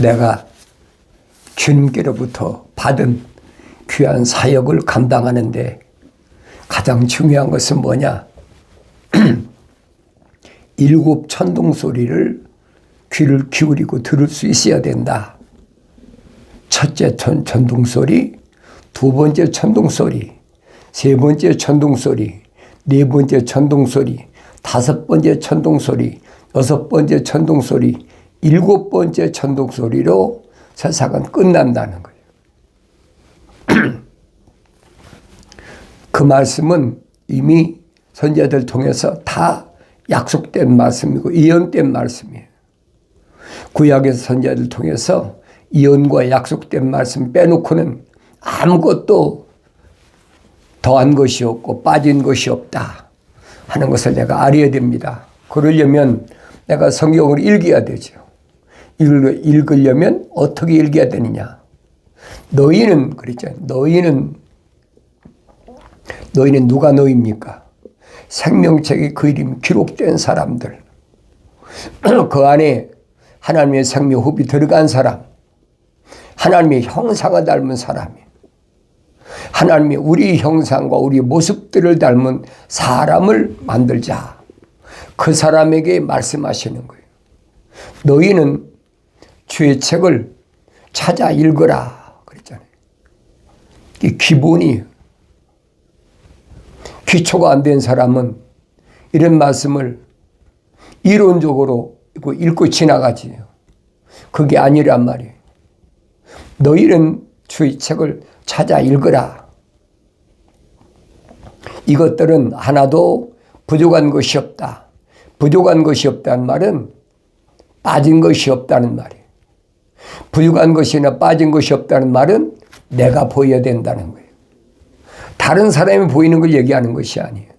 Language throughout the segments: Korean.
내가 주님께로부터 받은 귀한 사역을 감당하는데 가장 중요한 것은 뭐냐? 일곱 천둥 소리를 귀를 기울이고 들을 수 있어야 된다. 첫째 천둥 소리, 두 번째 천둥 소리, 세 번째 천둥 소리, 네 번째 천둥 소리, 다섯 번째 천둥 소리, 여섯 번째 천둥 소리, 일곱 번째 천둥 소리로 세상은 끝난다는 거예요. 그 말씀은 이미 선지자들 통해서 다 약속된 말씀이고 예언된 말씀이에요. 구약에서 선지자들 통해서 예언과 약속된 말씀 빼놓고는 아무것도 더한 것이 없고 빠진 것이 없다 하는 것을 내가 알아야 됩니다. 그러려면 내가 성경을 읽어야 되죠. 읽으려면 어떻게 읽어야 되느냐? 너희는 그랬잖아요. 너희는 누가 너희입니까? 생명책에 그 이름이 기록된 사람들. 그 안에 하나님의 생명호흡이 들어간 사람. 하나님의 형상을 닮은 사람이. 하나님의 우리 형상과 우리 모습들을 닮은 사람을 만들자. 그 사람에게 말씀하시는 거예요. 너희는 주의 책을 찾아 읽으라 그랬잖아요. 이 기본이에요. 기초가 안 된 사람은 이런 말씀을 이론적으로 읽고 지나가지요. 그게 아니란 말이에요. 너희는 주의 책을 찾아 읽으라. 이것들은 하나도 부족한 것이 없다. 부족한 것이 없다는 말은 빠진 것이 없다는 말이에요. 부족한 것이나 빠진 것이 없다는 말은 내가 보여야 된다는 거예요. 다른 사람이 보이는 걸 얘기하는 것이 아니에요.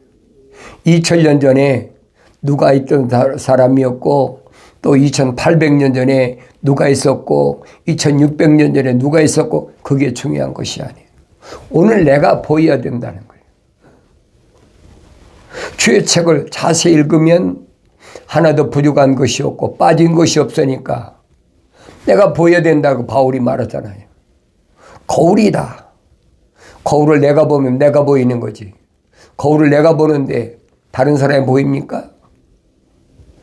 2000년 전에 누가 있던 사람이었고 또 2800년 전에 누가 있었고 2600년 전에 누가 있었고 그게 중요한 것이 아니에요. 오늘 내가 보여야 된다는 거예요. 주의 책을 자세히 읽으면 하나도 부족한 것이 없고 빠진 것이 없으니까 내가 보여야 된다고 바울이 말하잖아요. 거울이다. 거울을 내가 보면 내가 보이는 거지. 거울을 내가 보는데 다른 사람이 보입니까?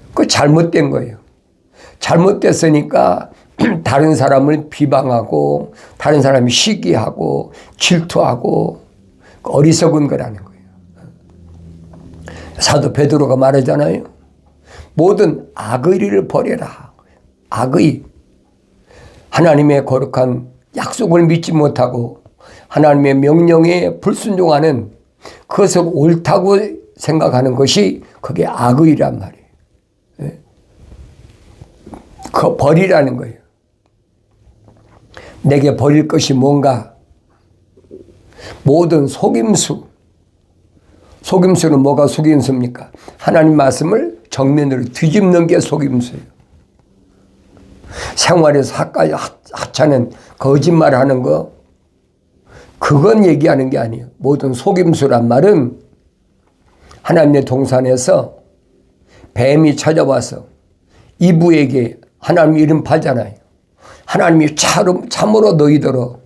그거 잘못된 거예요. 잘못됐으니까 다른 사람을 비방하고 다른 사람이 시기하고 질투하고 어리석은 거라는 거예요. 사도 베드로가 말하잖아요. 모든 악의를 버려라. 악의. 하나님의 거룩한 약속을 믿지 못하고 하나님의 명령에 불순종하는 그것을 옳다고 생각하는 것이 그게 악의란 말이에요. 그 버리라는 거예요. 내게 버릴 것이 뭔가? 모든 속임수. 속임수는 뭐가 속임수입니까? 하나님 말씀을 정면으로 뒤집는 게 속임수예요. 생활에서 하찮은 거짓말하는 거 그건 얘기하는 게 아니에요. 모든 속임수란 말은 하나님의 동산에서 뱀이 찾아와서 이브에게 하나님 이름 팔잖아요. 하나님이 참으로 너희더러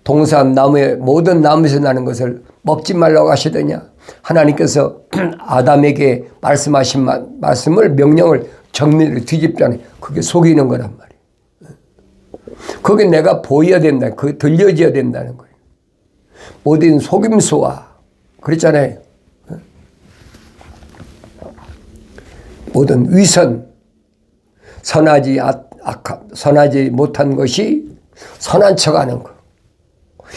동산 나무의 모든 나무에서 나는 것을 먹지 말라고 하시더냐. 하나님께서 아담에게 말씀하신 말씀을 명령을 정면으로 뒤집다니 그게 속이는 거란 말이에요. 그게 내가 보여야 된다. 그게 들려져야 된다는 거예요. 모든 속임수와 그랬잖아요. 모든 위선 선하지 못한 것이 선한 척하는 것.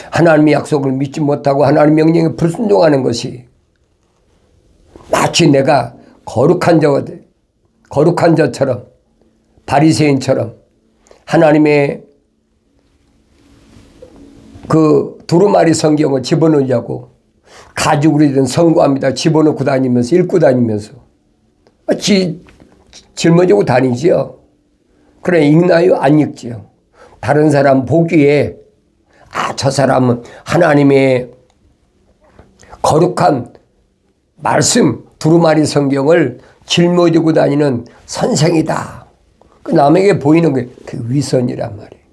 하나님의 약속을 믿지 못하고 하나님의 명령에 불순종하는 것이 마치 내가 거룩한 자처럼 바리새인처럼 하나님의 그 두루마리 성경을 집어넣으려고 가죽으로 된 성구합니다 집어넣고 다니면서 읽고 다니면서 짊어지고 다니지요. 그래 읽나요? 안 읽지요. 다른 사람 보기에 저 사람은 하나님의 거룩한 말씀 두루마리 성경을 짊어지고 다니는 선생이다. 그 남에게 보이는 게 그 위선이란 말이에요.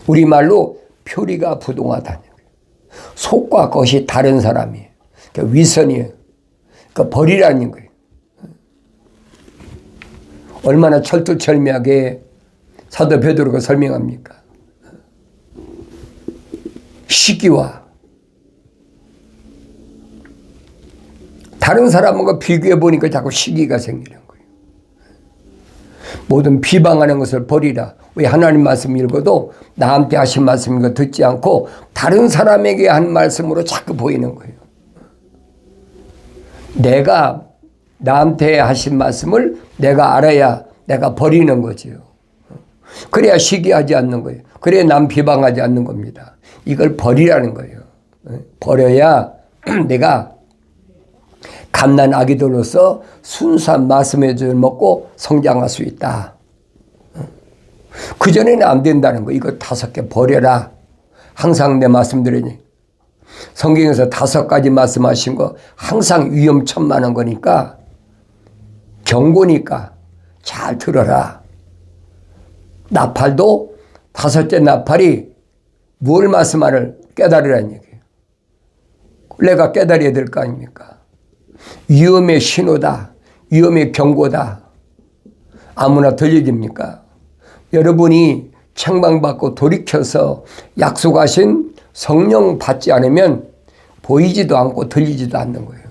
우리말로 표리가 부동하다는 거예요. 속과 것이 다른 사람이에요. 그 위선이에요. 그 버리라는 거예요. 얼마나 철두철미하게 사도 베드로가 설명합니까? 시기와 다른 사람과 비교해 보니까 자꾸 시기가 생기는 거예요. 모든 비방하는 것을 버리라. 왜 하나님 말씀 읽어도 나한테 하신 말씀인 거 듣지 않고 다른 사람에게 한 말씀으로 자꾸 보이는 거예요. 내가 나한테 하신 말씀을 내가 알아야 내가 버리는 거죠. 그래야 시기하지 않는 거예요. 그래야 남 비방하지 않는 겁니다. 이걸 버리라는 거예요. 버려야 내가 갓난 아기들로서 순수한 말씀의 젖을 먹고 성장할 수 있다. 그전에는 안 된다는 거. 이거 5개 버려라. 항상 내 말씀드리니 성경에서 5가지 말씀하신 거 항상 위험천만한 거니까 경고니까 잘 들어라. 나팔도 5째 나팔이 뭘 말씀하를 깨달으라는 얘기예요. 내가 깨달아야 될 거 아닙니까? 위험의 신호다. 위험의 경고다. 아무나 들려집니까? 여러분이 책망받고 돌이켜서 약속하신 성령 받지 않으면 보이지도 않고 들리지도 않는 거예요.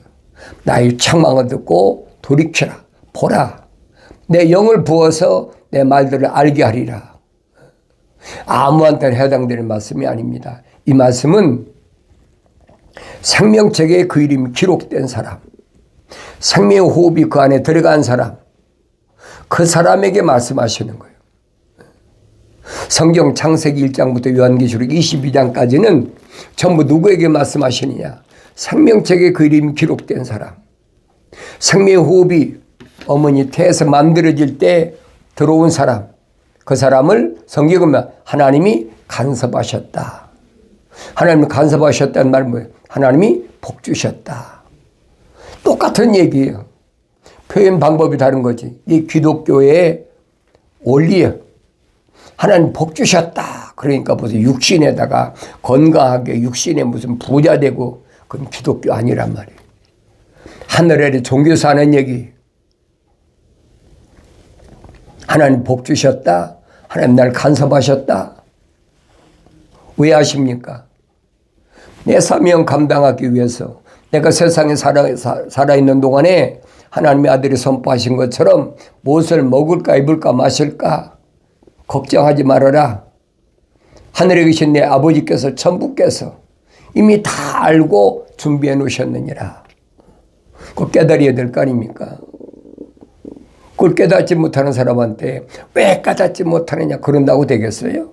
나의 책망을 듣고 돌이켜라. 보라. 내 영을 부어서 내 말들을 알게 하리라. 아무한테나 해당되는 말씀이 아닙니다. 이 말씀은 생명책에 그 이름이 기록된 사람, 생명의 호흡이 그 안에 들어간 사람, 그 사람에게 말씀하시는 거예요. 성경 창세기 1장부터 요한계시록 22장까지는 전부 누구에게 말씀하시느냐? 생명책에 그 이름이 기록된 사람, 생명의 호흡이 어머니 태에서 만들어질 때 들어온 사람, 그 사람을 성경은 하나님이 간섭하셨다. 하나님이 간섭하셨다는 말은 뭐예요? 하나님이 복 주셨다. 똑같은 얘기예요. 표현 방법이 다른 거지. 이 기독교의 원리예요. 하나님 복 주셨다. 그러니까 무슨 육신에다가 건강하게 육신에 무슨 부자 되고 그건 기독교 아니란 말이에요. 하늘에 종교에서 하는 얘기. 하나님 복 주셨다. 하나님 날 간섭하셨다. 왜 하십니까? 내 사명 감당하기 위해서 내가 세상에 살아있는 동안에 하나님의 아들이 선포하신 것처럼 무엇을 먹을까 입을까 마실까 걱정하지 말아라. 하늘에 계신 내 아버지께서 천부께서 이미 다 알고 준비해 놓으셨느니라. 그거 깨달아야 될 거 아닙니까? 그걸 깨닫지 못하는 사람한테 왜 깨닫지 못하느냐 그런다고 되겠어요?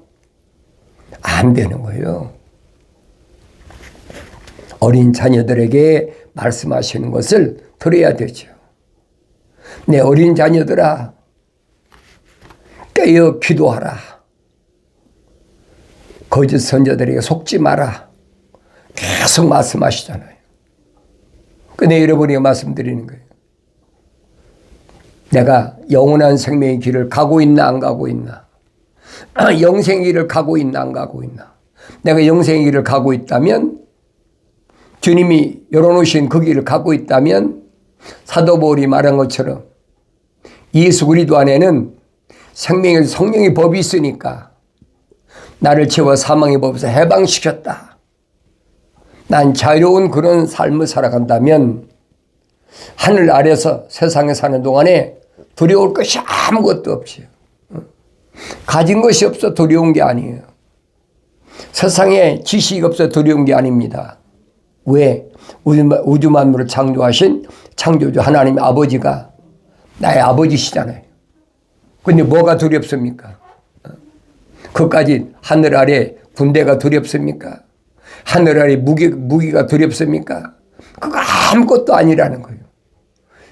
안 되는 거예요. 어린 자녀들에게 말씀하시는 것을 들어야 되죠. 내 어린 자녀들아 깨어 기도하라. 거짓 선자들에게 속지 마라. 계속 말씀하시잖아요. 근데 여러분이 말씀드리는 거예요. 내가 영원한 생명의 길을 가고 있나 안 가고 있나? 영생의 길을 가고 있나 안 가고 있나? 내가 영생의 길을 가고 있다면 주님이 열어놓으신 그 길을 가고 있다면 사도 바울이 말한 것처럼 예수 그리스도 안에는 생명의 성령의 법이 있으니까 나를 채워 사망의 법에서 해방시켰다. 난 자유로운 그런 삶을 살아간다면 하늘 아래서 세상에 사는 동안에 두려울 것이 아무것도 없어요. 가진 것이 없어 두려운 게 아니에요. 세상에 지식이 없어 두려운 게 아닙니다. 왜? 우주 만물을 창조하신 창조주 하나님 아버지가 나의 아버지시잖아요. 근데 뭐가 두렵습니까? 그까지 하늘 아래 군대가 두렵습니까? 하늘 아래 무기가 두렵습니까? 그거 아무것도 아니라는 거예요.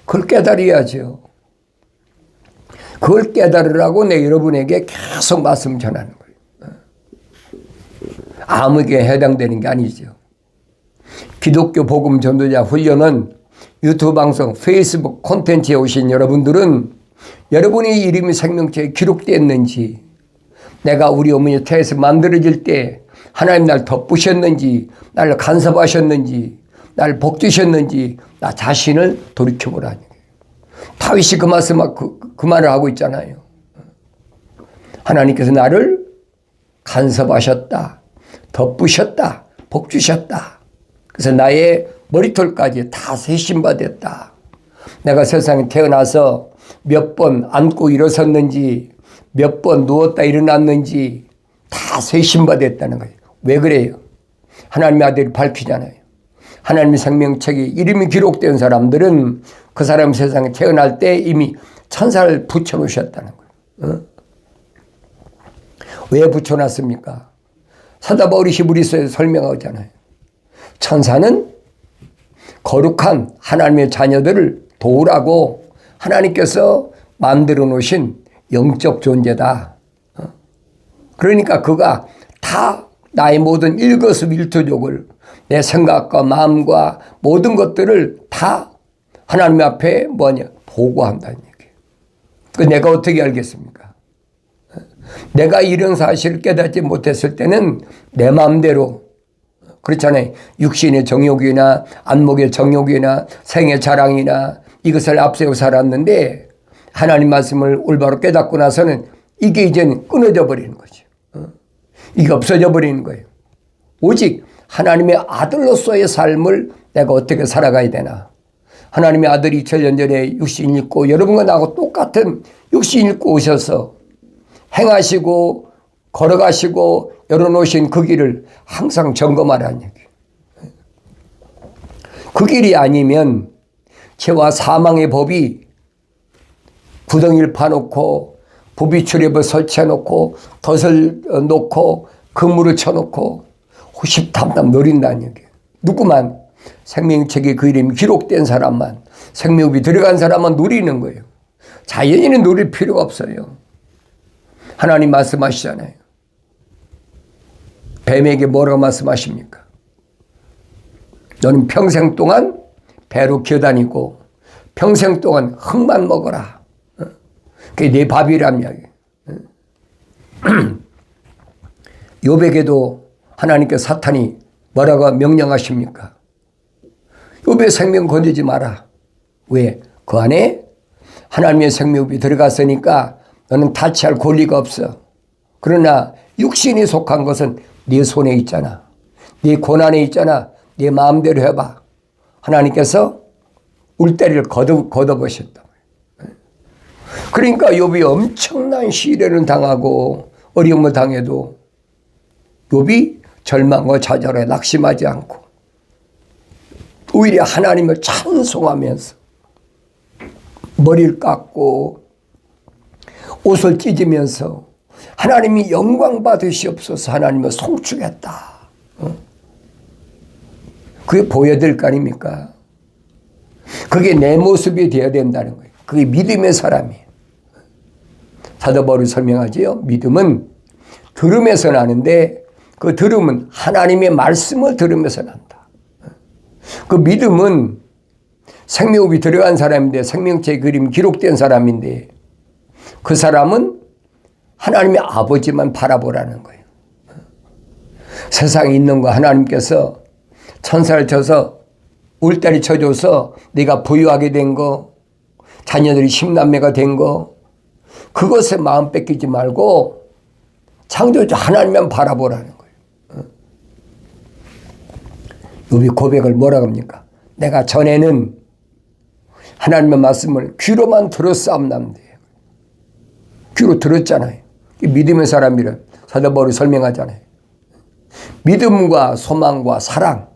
그걸 깨달아야죠. 그걸 깨달으라고 내 여러분에게 계속 말씀 전하는 거예요. 아무에게 해당되는 게 아니죠. 기독교 복음 전도자 훈련은 유튜브 방송, 페이스북 콘텐츠에 오신 여러분들은 여러분의 이름이 생명책에 기록되었는지, 내가 우리 어머니 태에서 만들어질 때 하나님 날 덮으셨는지, 나를 간섭하셨는지, 나를 복주셨는지 나 자신을 돌이켜보라는 거예요. 다윗이 그 말을 하고 있잖아요. 하나님께서 나를 간섭하셨다, 덮으셨다, 복주셨다. 그래서 나의 머리털까지 다 세심받았다. 내가 세상에 태어나서 몇 번 앉고 일어섰는지, 몇 번 누웠다 일어났는지 다 세심받았다는 거예요. 왜 그래요? 하나님의 아들이 밝히잖아요. 하나님의 생명책에 이름이 기록된 사람들은 그 사람 세상에 태어날 때 이미 천사를 붙여놓으셨다는 거예요. 왜 붙여놨습니까? 사도 바울이 히브리서에서 설명하잖아요. 천사는 거룩한 하나님의 자녀들을 도우라고 하나님께서 만들어 놓으신 영적 존재다. 그러니까 그가 다 나의 모든 일거수일투족을, 내 생각과 마음과 모든 것들을 다 하나님 앞에 보고한다는 얘기예요. 그 내가 어떻게 알겠습니까? 내가 이런 사실을 깨닫지 못했을 때는 내 마음대로, 그렇잖아요. 육신의 정욕이나 안목의 정욕이나 생의 자랑이나 이것을 앞세워 살았는데 하나님 말씀을 올바로 깨닫고 나서는 이게 이제는 끊어져 버리는 거죠. 이게 없어져 버리는 거예요. 오직 하나님의 아들로서의 삶을 내가 어떻게 살아가야 되나. 하나님의 아들이 2000년 전에 육신 입고 여러분과 나하고 똑같은 육신 입고 오셔서 행하시고 걸어가시고 열어놓으신 그 길을 항상 점검하라는 얘기예요. 그 길이 아니면 죄와 사망의 법이 구덩이를 파놓고 부비출입을 설치해놓고 덫을 놓고 그물을 쳐놓고 호시탐탐 노린다는 얘기예요. 누구만 생명책에 그 이름이 기록된 사람만, 생명이 들어간 사람만 누리는 거예요. 자연인은 누릴 필요가 없어요. 하나님 말씀하시잖아요. 뱀에게 뭐라고 말씀하십니까? 너는 평생 동안 배로 기어다니고 평생 동안 흙만 먹어라. 그게 내 밥이란 이야기예요. 욥에게도 하나님께 사탄이 뭐라고 명령하십니까? 욥의 생명 건지지 마라. 왜? 그 안에 하나님의 생명이 들어갔으니까 너는 타치할 권리가 없어. 그러나 육신이 속한 것은 네 손에 있잖아. 네 고난에 있잖아. 네 마음대로 해봐. 하나님께서 울대리를 걷어보셨다. 그러니까 욥이 엄청난 시련을 당하고 어려움을 당해도 욥이 절망과 좌절에 낙심하지 않고 오히려 하나님을 찬송하면서 머리를 깎고 옷을 찢으면서 하나님이 영광 받으시옵소서 하나님을 송축했다. 그게 보여야 거 아닙니까? 그게 내 모습이 되어야 된다는 거예요. 그게 믿음의 사람이에요. 사도 바울이 설명하지요. 믿음은 들음에서 나는데 그 들음은 하나님의 말씀을 들으면서 난다. 그 믿음은 생명이 들어간 사람인데 생명체의 그림 기록된 사람인데 그 사람은 하나님의 아버지만 바라보라는 거예요. 세상에 있는 거 하나님께서 천사를 쳐서 울타리 쳐줘서 네가 부유하게 된 거, 자녀들이 10남매가 된 거, 그것에 마음 뺏기지 말고 창조주 하나님만 바라보라는 거예요. 욥이 고백을 뭐라고 합니까? 내가 전에는 하나님의 말씀을 귀로만 들었사옵나인데 귀로 들었잖아요. 믿음의 사람이라 사도 바울이 설명하잖아요. 믿음과 소망과 사랑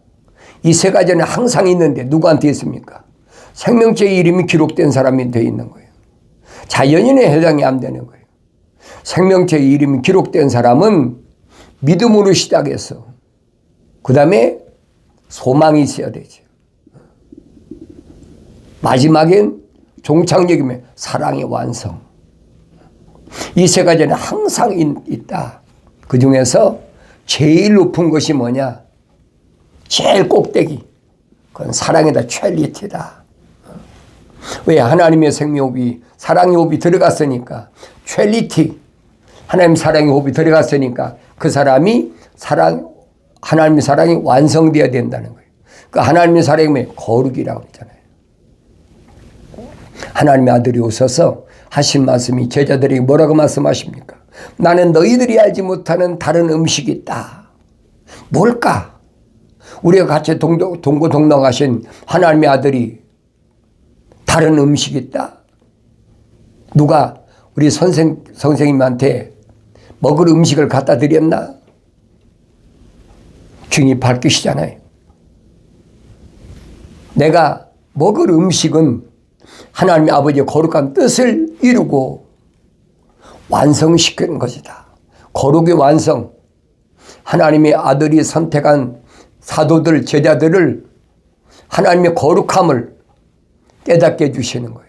이 세 가지는 항상 있는데 누구한테 있습니까? 생명체의 이름이 기록된 사람이 되어 있는 거예요. 자연인에 해당이 안 되는 거예요. 생명체의 이름이 기록된 사람은 믿음으로 시작해서 그 다음에 소망이 있어야 되죠. 마지막엔 종착역이면 사랑의 완성. 이 세 가지는 항상 있다. 그 중에서 제일 높은 것이 뭐냐? 제일 꼭대기. 그건 사랑이다. 퀄리티다. 왜? 하나님의 생명호흡이, 사랑의 호흡이 들어갔으니까. 트리니티, 하나님 사랑의 호흡이 들어갔으니까 그 사람이 하나님의 사랑이 완성되어야 된다는 거예요. 그 하나님의 사랑이 거룩이라고 그러잖아요. 하나님의 아들이 오셔서 하신 말씀이 제자들에게 뭐라고 말씀하십니까? 나는 너희들이 알지 못하는 다른 음식이 있다. 뭘까? 우리가 같이 동고동락하신 하나님의 아들이 다른 음식이 있다. 누가 우리 선생님한테 먹을 음식을 갖다 드렸나? 주님이 밝히시잖아요. 내가 먹을 음식은 하나님의 아버지의 거룩한 뜻을 이루고 완성시키는 것이다. 거룩의 완성. 하나님의 아들이 선택한 사도들, 제자들을 하나님의 거룩함을 깨닫게 해주시는 거예요.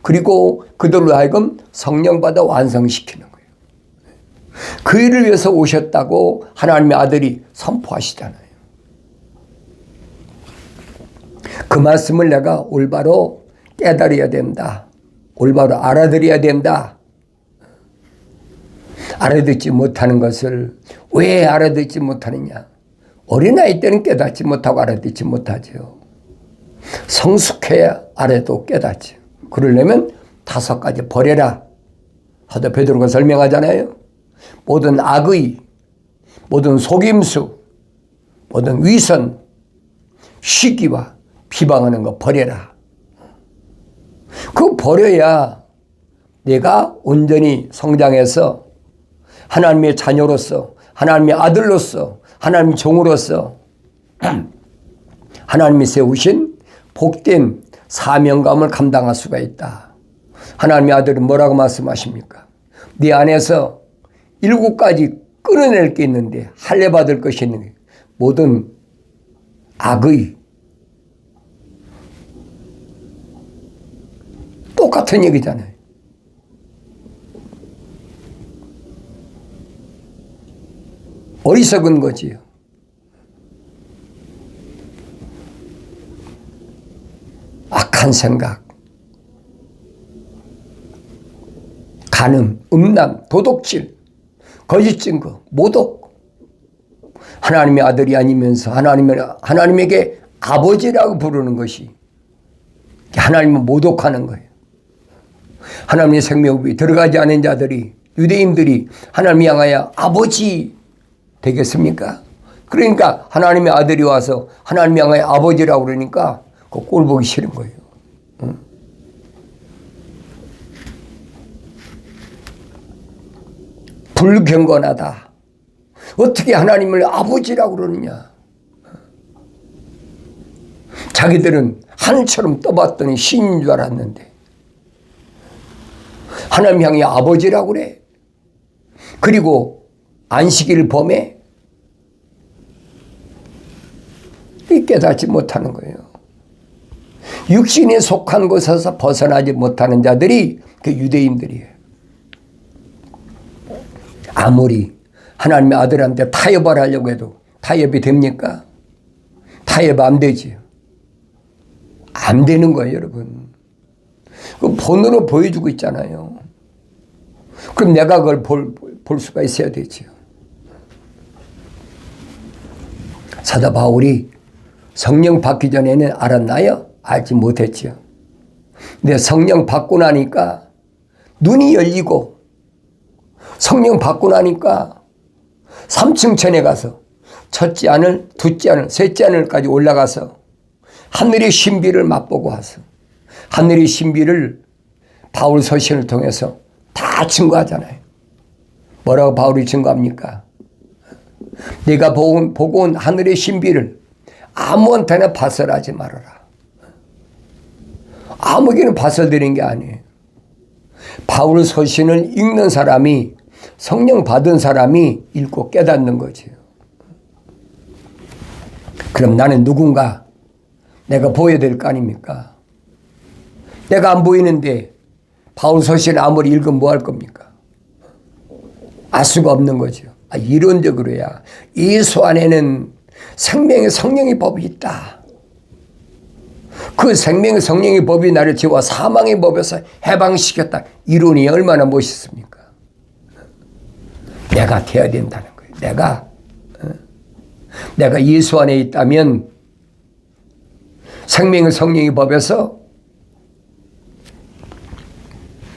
그리고 그들로 하여금 성령 받아 완성시키는 거예요. 그 일을 위해서 오셨다고 하나님의 아들이 선포하시잖아요. 그 말씀을 내가 올바로 깨달아야 된다. 올바로 알아들어야 된다. 알아듣지 못하는 것을 왜 알아듣지 못하느냐? 어린아이 때는 깨닫지 못하고 알아듣지 못하죠. 성숙해야 알아도 깨닫죠. 그러려면 5가지 버려라. 사도 베드로가 설명하잖아요. 모든 악의, 모든 속임수, 모든 위선, 시기와 비방하는 거 버려라. 그거 버려야 내가 온전히 성장해서 하나님의 자녀로서, 하나님의 아들로서, 하나님의 종으로서 하나님이 세우신 복된 사명감을 감당할 수가 있다. 하나님의 아들은 뭐라고 말씀하십니까? 네 안에서 7가지 끊어낼 게 있는데 할례 받을 것이 있는데 모든 악의 똑같은 얘기잖아요. 어리석은 거지요. 악한 생각, 간음, 음란, 도둑질, 거짓 증거, 모독. 하나님의 아들이 아니면서 하나님에게 아버지라고 부르는 것이 하나님을 모독하는 거예요. 하나님의 생명이 들어가지 않은 자들이, 유대인들이 하나님을 향하여 아버지 되겠습니까? 그러니까 하나님의 아들이 와서 하나님을 향하여 아버지라고 그러니까 그 꼴 보기 싫은 거예요. 응? 불경건하다. 어떻게 하나님을 아버지라고 그러느냐? 자기들은 하늘처럼 떠봤더니 신인 줄 알았는데 하나님 향해 아버지라고 그래. 그리고 안식일을 범해 깨닫지 못하는 거예요. 육신에 속한 것에서 벗어나지 못하는 자들이 그 유대인들이에요. 아무리 하나님의 아들한테 타협을 하려고 해도 타협이 됩니까? 타협 안 되지요. 안 되는 거예요, 여러분. 그 본으로 보여주고 있잖아요. 그럼 내가 그걸 볼 수가 있어야 되죠. 사도 바울이 성령 받기 전에는 알았나요? 알지 못했죠. 근데 성령 받고 나니까 눈이 열리고 성령 받고 나니까 3층 천에 가서 첫째 하늘, 둘째 하늘, 셋째 하늘까지 올라가서 하늘의 신비를 맛보고 와서 하늘의 신비를 바울 서신을 통해서 다 증거하잖아요. 뭐라고 바울이 증거합니까? 내가 보고 온 하늘의 신비를 아무한테나 발설하지 말아라. 아무에게는 발설드린 게 아니에요. 바울 서신을 읽는 사람이, 성령 받은 사람이 읽고 깨닫는 거지요. 그럼 나는 누군가 내가 보여야 될 거 아닙니까? 내가 안 보이는데 바울 서신 아무리 읽으면 뭐 할 겁니까? 알 수가 없는 거죠. 이론적으로야 예수 안에는 생명의 성령의 법이 있다. 그 생명의 성령의 법이 나를 죄와 사망의 법에서 해방시켰다. 이론이 얼마나 멋있습니까? 내가 돼야 된다는 거예요. 내가 예수 안에 있다면 생명의 성령의 법에서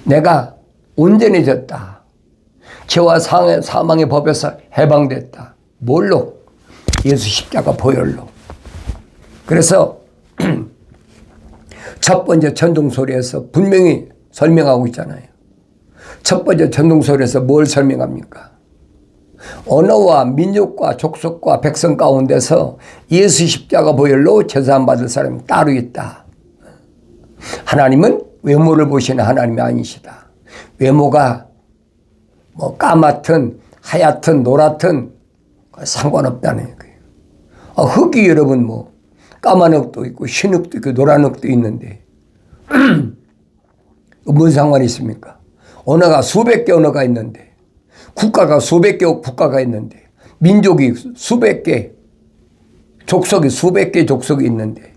내가 온전해졌다. 죄와 사망의 법에서 해방됐다. 뭘로? 예수 십자가 보혈로. 그래서 첫 번째 전동소리에서 분명히 설명하고 있잖아요. 첫 번째 전동소리에서 뭘 설명합니까? 언어와 민족과 족속과 백성 가운데서 예수 십자가 보혈로 제사함 받을 사람이 따로 있다. 하나님은 외모를 보시는 하나님이 아니시다. 외모가 뭐 까맣든 하얗든 노랗든 상관없다는 거예요. 흙이 여러분 뭐 까만 흙도 있고 흰 흙도 있고 노란 흙도 있는데 뭔 상관이 있습니까? 언어가 수백 개 언어가 있는데 국가가 수백 개 국가가 있는데 민족이 수백 개 족속이 수백 개 족속이 있는데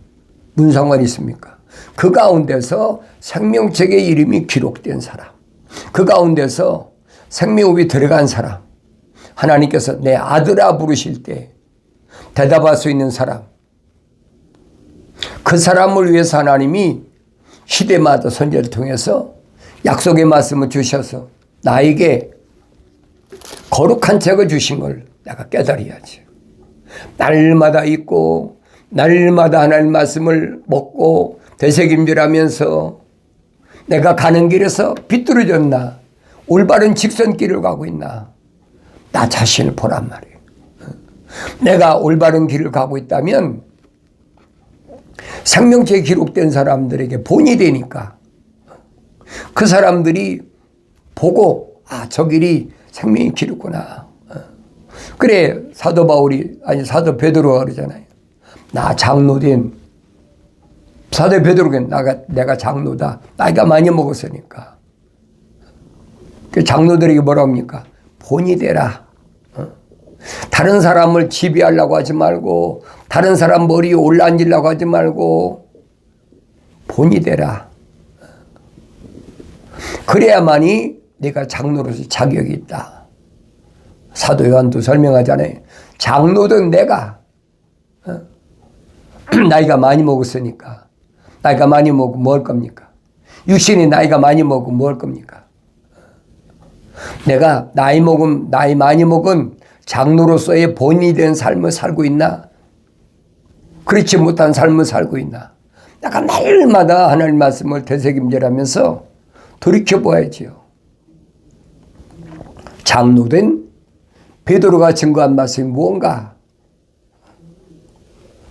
무슨 상관이 있습니까? 그 가운데서 생명책의 이름이 기록된 사람, 그 가운데서 생명호흡이 들어간 사람, 하나님께서 내 아들아 부르실 때 대답할 수 있는 사람, 그 사람을 위해서 하나님이 시대마다 선지자를 통해서 약속의 말씀을 주셔서 나에게 거룩한 책을 주신 걸 내가 깨달아야지. 날마다 읽고 날마다 하나님 말씀을 먹고 되새김질하면서 내가 가는 길에서 비뚤어졌나, 올바른 직선길을 가고 있나, 나 자신을 보란 말이에요. 내가 올바른 길을 가고 있다면 생명체에 기록된 사람들에게 본이 되니까 그 사람들이 보고 저 길이 생명의 길이구나. 그래 사도 바울이 사도 베드로가 그러잖아요. 나 장로된 사도 베드로가 내가 장로다. 나이가 많이 먹었으니까. 그 장로들에게 뭐라 합니까? 본이 되라. 다른 사람을 지배하려고 하지 말고 다른 사람 머리에 올라앉으려고 하지 말고 본이 되라. 그래야만이 내가 장로로서 자격이 있다. 사도 요한도 설명하잖아요. 장로든 내가 나이가 많이 먹었으니까. 나이가 많이 먹으면 뭐 할 겁니까? 육신이 나이가 많이 먹으면 뭐 할 겁니까? 내가 나이 많이 먹은 장로로서의 본이 된 삶을 살고 있나? 그렇지 못한 삶을 살고 있나? 내가 날마다 하나님 말씀을 되새김질하면서 돌이켜봐야지요. 장로된 베드로가 증거한 말씀이 무언가?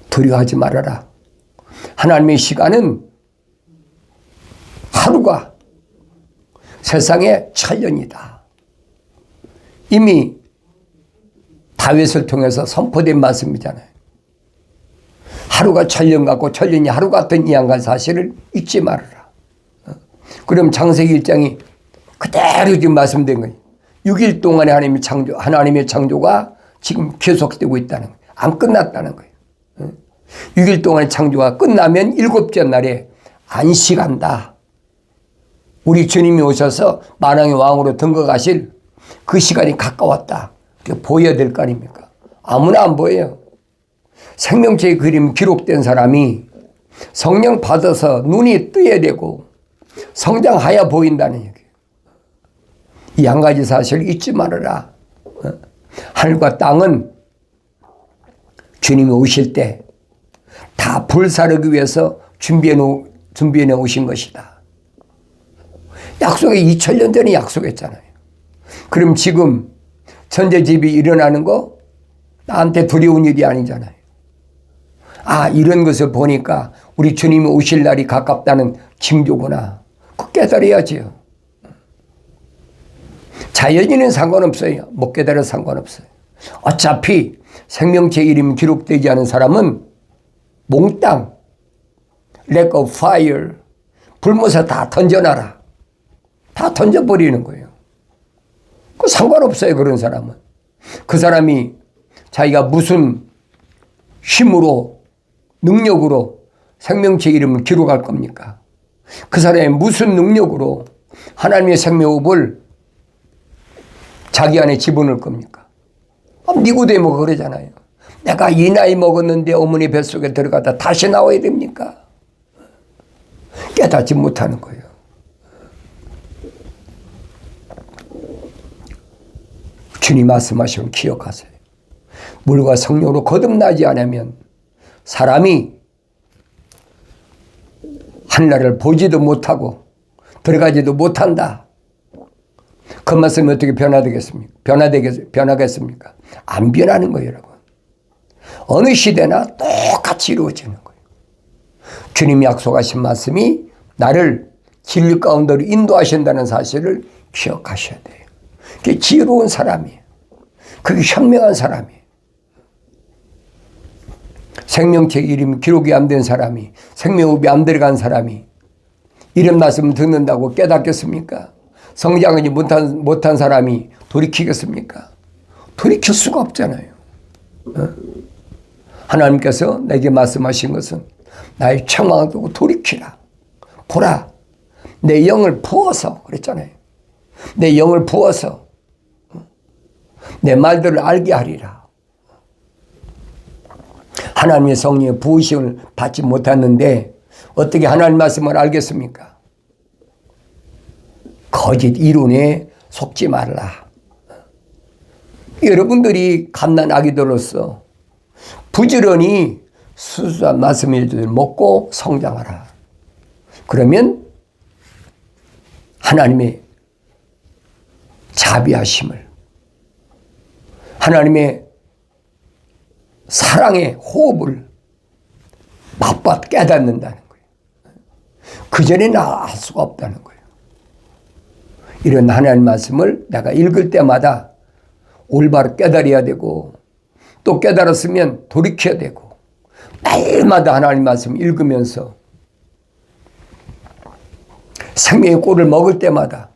두려워하지 말아라. 하나님의 시간은 하루가 세상의 천년이다. 이미 다윗을 통해서 선포된 말씀이잖아요. 하루가 천년 같고 천년이 하루 같은 이 양간 사실을 잊지 말아라. 그럼 창세기 1장이 그대로 지금 말씀된 거예요. 6일 동안에 하나님의 창조가 지금 계속되고 있다는 거예요. 안 끝났다는 거예요. 6일 동안의 창조가 끝나면 7째 날에 안식한다. 우리 주님이 오셔서 만왕의 왕으로 등극하실 그 시간이 가까웠다. 보여야 될 거 아닙니까? 아무나 안 보여요. 생명체의 그림 기록된 사람이 성령 받아서 눈이 뜨야 되고 성장하여 보인다는 얘기예요. 이 한 가지 사실을 잊지 말아라. 하늘과 땅은 주님이 오실 때 다 불사르기 위해서 준비해 오신 것이다. 약속에 2000년 전에 약속했잖아요. 그럼 지금 천재지변이 일어나는 거 나한테 두려운 일이 아니잖아요. 이런 것을 보니까 우리 주님이 오실 날이 가깝다는 징조구나. 그거 깨달아야지요. 자연인은 상관없어요. 못 깨달아도 상관없어요. 어차피 생명체 이름이 기록되지 않은 사람은 몽땅 lake of fire 불못에 다 던져놔라. 다 던져버리는 거예요. 그 상관없어요. 그런 사람은. 그 사람이 자기가 무슨 힘으로 능력으로 생명체 이름을 기록할 겁니까? 그 사람이 무슨 능력으로 하나님의 생명호흡을 자기 안에 집어넣을 겁니까? 니고데모가 그러잖아요. 내가 이 나이 먹었는데 어머니 뱃속에 들어가다 다시 나와야 됩니까? 깨닫지 못하는 거예요. 주님 말씀하시면 기억하세요. 물과 성령으로 거듭나지 않으면 사람이 하늘나라를 보지도 못하고 들어가지도 못한다. 그 말씀이 어떻게 변화되겠습니까? 변하겠습니까? 안 변하는 거예요, 여러분. 어느 시대나 똑같이 이루어지는 거예요. 주님이 약속하신 말씀이 나를 진리 가운데로 인도하신다는 사실을 기억하셔야 돼요. 그게 지혜로운 사람이에요. 그게 현명한 사람이에요. 생명책 이름이 기록이 안 된 사람이, 생명호흡이 안 들어간 사람이 이런 말씀 듣는다고 깨닫겠습니까? 성장하지 못한 사람이 돌이키겠습니까? 돌이킬 수가 없잖아요. 하나님께서 내게 말씀하신 것은 나의 청망을 두고 돌이키라. 보라. 내 영을 부어서 그랬잖아요. 내 영을 부어서 내 말들을 알게 하리라. 하나님의 성령의 부으심을 받지 못했는데 어떻게 하나님 말씀을 알겠습니까? 거짓 이론에 속지 말라. 여러분들이 갓난 아기들로서 부지런히 수수한 말씀을 먹고 성장하라. 그러면 하나님의 자비하심을, 하나님의 사랑의 호흡을 맛봐 깨닫는다는 거예요. 그전에는 알 수가 없다는 거예요. 이런 하나님 말씀을 내가 읽을 때마다 올바로 깨달아야 되고, 또 깨달았으면 돌이켜야 되고, 매일마다 하나님 말씀 읽으면서 생명의 꼴을 먹을 때마다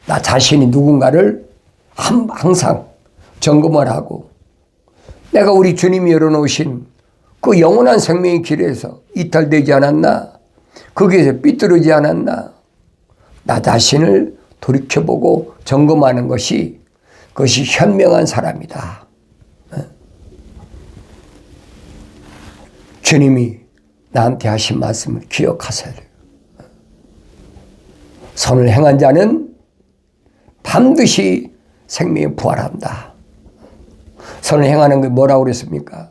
나 자신이 누군가를 항상 점검을 하고, 내가 우리 주님이 열어놓으신 그 영원한 생명의 길에서 이탈되지 않았나, 거기에서 삐뚤어지지 않았나, 나 자신을 돌이켜보고 점검하는 것이, 그것이 현명한 사람이다. 주님이 나한테 하신 말씀을 기억하세요. 선을 행한 자는 반드시 생명에 부활한다. 선을 행하는 게 뭐라고 그랬습니까?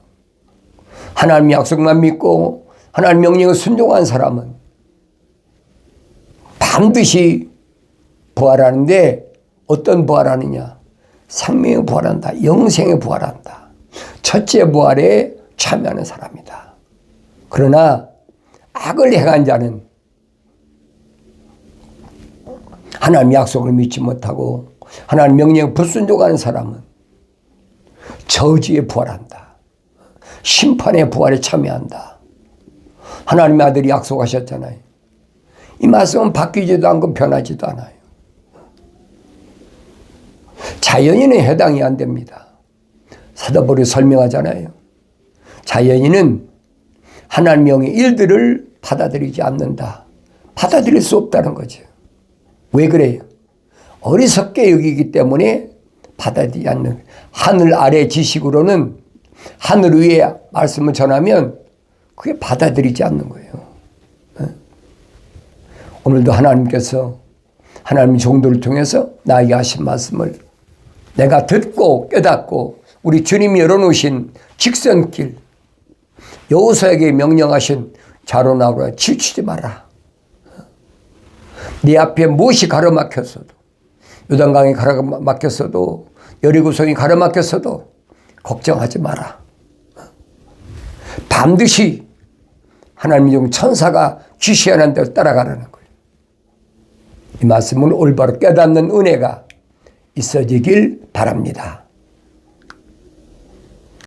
하나님 약속만 믿고 하나님 명령에 순종한 사람은 반드시 부활하는데, 어떤 부활하느냐? 생명에 부활한다. 영생에 부활한다. 첫째 부활에 참여하는 사람이다. 그러나 악을 행한 자는 하나님 약속을 믿지 못하고 하나님 명령에 불순종하는 사람은 저주에 부활한다. 심판의 부활에 참여한다. 하나님의 아들이 약속하셨잖아요. 이 말씀은 바뀌지도 않고 변하지도 않아요. 자연인은 해당이 안 됩니다. 사도 바울이 설명하잖아요. 자연인은 하나님 명의 일들을 받아들이지 않는다. 받아들일 수 없다는 거죠. 왜 그래요? 어리석게 여기기 때문에 받아들이지 않는, 하늘 아래 지식으로는 하늘 위에 말씀을 전하면 그게 받아들이지 않는 거예요. 오늘도 하나님께서 하나님 종도를 통해서 나에게 하신 말씀을 내가 듣고 깨닫고 우리 주님이 열어놓으신 직선길, 여호수아에게 명령하신 자로 나오라, 치우치지 마라. 네 앞에 무엇이 가로막혔어도, 요단강이 가로막혔어도, 여리고성이 가로막혔어도 걱정하지 마라. 반드시 하나님의 종 천사가 지시하는 대로 따라가라는 거예요. 이 말씀을 올바로 깨닫는 은혜가 있어지길 바랍니다.